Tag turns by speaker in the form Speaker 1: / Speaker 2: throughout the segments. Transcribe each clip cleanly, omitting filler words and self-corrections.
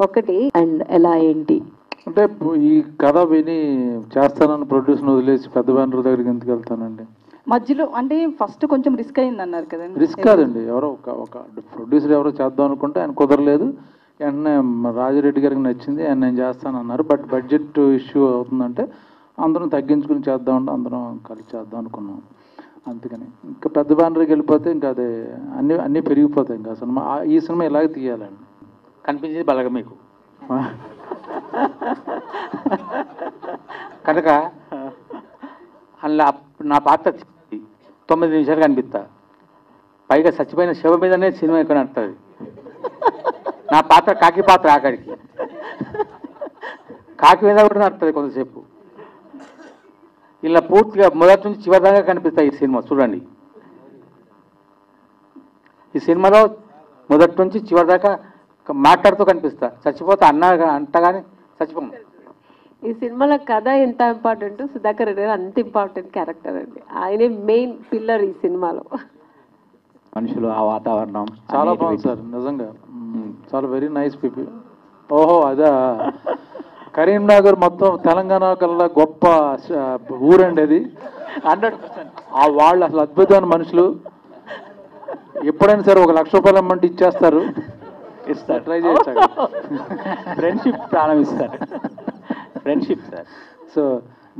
Speaker 1: ఒకటి అండ్ ఎలా ఏంటి
Speaker 2: అంటే ఈ కథ విని చేస్తానని ప్రొడ్యూసర్ని వదిలేసి పెద్ద బ్యానర్ దగ్గరికి ఎందుకు వెళ్తానండి?
Speaker 3: మధ్యలో అంటే ఫస్ట్ కొంచెం రిస్క్ అయింది అన్నారు కదండి.
Speaker 2: రిస్క్ కాదండి, ఎవరో ఒక ప్రొడ్యూసర్ ఎవరో చేద్దాం అనుకుంటే ఆయన కుదరలేదు. వెంటనే రాజిరెడ్డి గారికి నచ్చింది, ఆయన నేను చేస్తానన్నారు. బట్ బడ్జెట్ ఇష్యూ అవుతుందంటే అందరం తగ్గించుకుని చేద్దామంటే అందరం కలిసి చేద్దాం అనుకున్నాం. అందుకని ఇంకా పెద్ద బ్యానర్కి వెళ్ళిపోతే ఇంకా అదే అన్నీ పెరిగిపోతాయి. ఇంకా సినిమా ఈ సినిమా ఇలాగే తీయాలండి.
Speaker 4: కనిపించేది బలగ మీకు కనుక అందులో నా పాత్ర 9 నిమిషాలు కనిపిస్తా. పైగా చచ్చిపోయిన శవ మీదనే సినిమా ఎక్కువ నడుతుంది. నా పాత్ర కాకి పాత్ర ఆఖరికి కాకి మీద కూడా నడుతుంది కొంతసేపు. ఇలా పూర్తిగా మొదటి నుంచి చివరి దాకా కనిపిస్తాయి ఈ సినిమా. చూడండి, ఈ సినిమాలో మొదటి నుంచి చివరి దాకా మాట్లాడుతూ కనిపిస్తా. చచ్చిపోతా అంటగానే చచ్చిపోను.
Speaker 1: ఈ సినిమాలో కథ ఎంత ఇంపార్టెంట్, సుధాకర్ రెడ్డి గారు అంత ఇంపార్టెంట్ క్యారెక్టర్ అండి. ఆయనే మెయిన్ పిల్లర్ ఈ సినిమాలో.
Speaker 4: మనుషులు, ఆ వాతావరణం
Speaker 2: చాలా బాగుంది సార్, నిజంగా చాలా వెరీ నైస్ పీపుల్. ఓహో అదా, కరీంనగర్ మొత్తం తెలంగాణ కల్లా గొప్ప ఊరండి అది. 100%. ఆ వాళ్ళు అసలు అద్భుతమైన మనుషులు. ఎప్పుడైనా సరే 1 లక్ష రూపాయలు అమ్మంటే ఇచ్చేస్తారు.
Speaker 4: ఇస్తారు,
Speaker 2: ట్రై చేయొచ్చు.
Speaker 4: ఫ్రెండ్షిప్ ప్రాణం ఇస్తారు. Friendship sir.
Speaker 2: సో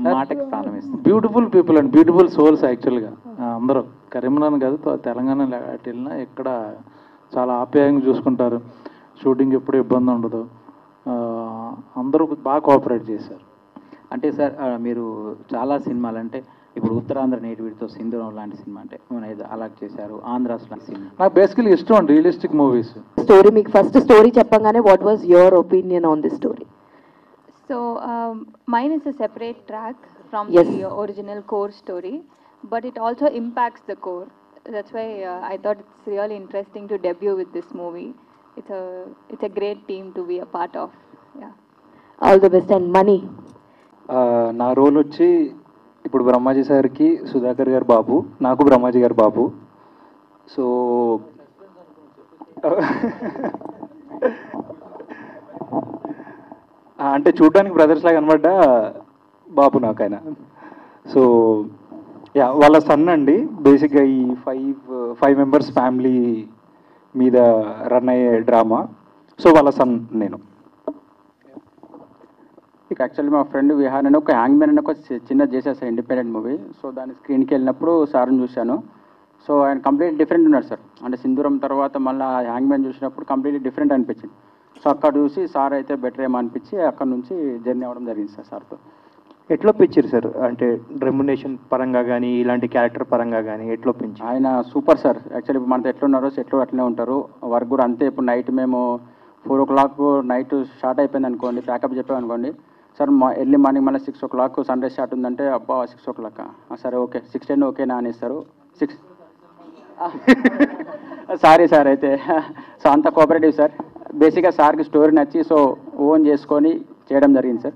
Speaker 4: మాటకి ప్రాణం ఇస్తారు.
Speaker 2: Beautiful people and beautiful souls యాక్చువల్గా. అందరూ కరీంనగర్ కాదు, తెలంగాణ అటు వెళ్ళినా ఇక్కడ చాలా ఆప్యాయంగా చూసుకుంటారు. షూటింగ్ ఎప్పుడు ఇబ్బంది ఉండదు. అందరూ బాగా కోఆపరేట్ చేశారు.
Speaker 4: అంటే సార్ మీరు చాలా సినిమాలు అంటే ఇప్పుడు ఉత్తరాంధ్ర నేటివిటీతో సింధూరం లాంటి సినిమా అంటే అలా చేశారు. ఆంధ్రాస్ లాంటి సినిమా
Speaker 2: నాకు బేసికలీ ఇష్టం అండి రియలిస్టిక్ మూవీస్.
Speaker 1: స్టోరీ మీకు ఫస్ట్ స్టోరీ చెప్పగానే what was your opinion on the story?
Speaker 5: So mine is a separate track from
Speaker 1: Yes.
Speaker 5: the original core story, but it also impacts the core. That's why I thought it's really interesting to debut with this movie. It's a great team to be a part of. Yeah.
Speaker 1: All the best and money.
Speaker 6: నా role వచ్చి ఇప్పుడు బ్రహ్మాజీ సార్కి సుధాకర్ గారు బాబు, నాకు బ్రహ్మాజీ గారు బాబు. So అంటే చూడడానికి brothers లాగా కనబడ్డా బాబు నాకు ఆయన. సో యా, వాళ్ళ సన్ అండి. బేసిక్గా ఈ 5 మెంబర్స్ ఫ్యామిలీ మీద రన్ అయ్యే డ్రామా. సో వాళ్ళ సన్ నేను.
Speaker 7: ఇక యాక్చువల్లీ మా ఫ్రెండ్ విహార్ అని ఒక హ్యాంగ్ మ్యాన్ అని ఒక చిన్నది చేసేసాను ఇండిపెండెంట్ మూవీ. సో దాని స్క్రీన్కి వెళ్ళినప్పుడు సార్ని చూశాను. సో ఆయన కంప్లీట్ డిఫరెంట్ ఉన్నాడు సార్. అంటే సింధూరం తర్వాత మళ్ళీ హ్యాంగ్ మ్యాన్ చూసినప్పుడు కంప్లీట్లీ డిఫరెంట్ అనిపించింది. సో అక్కడ చూసి సార్ అయితే బెటర్ ఏమో అనిపించి అక్కడ నుంచి జర్నీ అవ్వడం జరిగింది సార్ సార్తో.
Speaker 6: ఎట్లా పెంచారు సార్? అంటే రెమ్యునేషన్ పరంగా కానీ ఇలాంటి క్యారెక్టర్ పరంగా కానీ ఎట్లా పెంచి?
Speaker 7: ఆయన సూపర్ సార్. యాక్చువల్లీ ఇప్పుడు మనతో ఎట్లున్నారో సెట్లో అట్లనే ఉంటారు. వర్క్ కూడా అంతే. ఇప్పుడు నైట్ మేము 4 o'clock నైట్ స్టార్ట్ అయిపోయింది అనుకోండి, ప్యాకప్ చెప్పామనుకోండి, సార్ ఎర్లీ మార్నింగ్ మళ్ళీ 6 o'clock సన్ రైజ్ స్టార్ట్ ఉందంటే అబ్బా 6 o'clock సరే ఓకే 6:10 ఓకేనా అనేస్తారు. 6 సారీ సార్ అయితే. సో అంత కోఆపరేటివ్ సార్. బేసిక్గా సార్కి స్టోరీ నచ్చి సో ఓన్ చేసుకొని చేయడం జరిగింది సార్.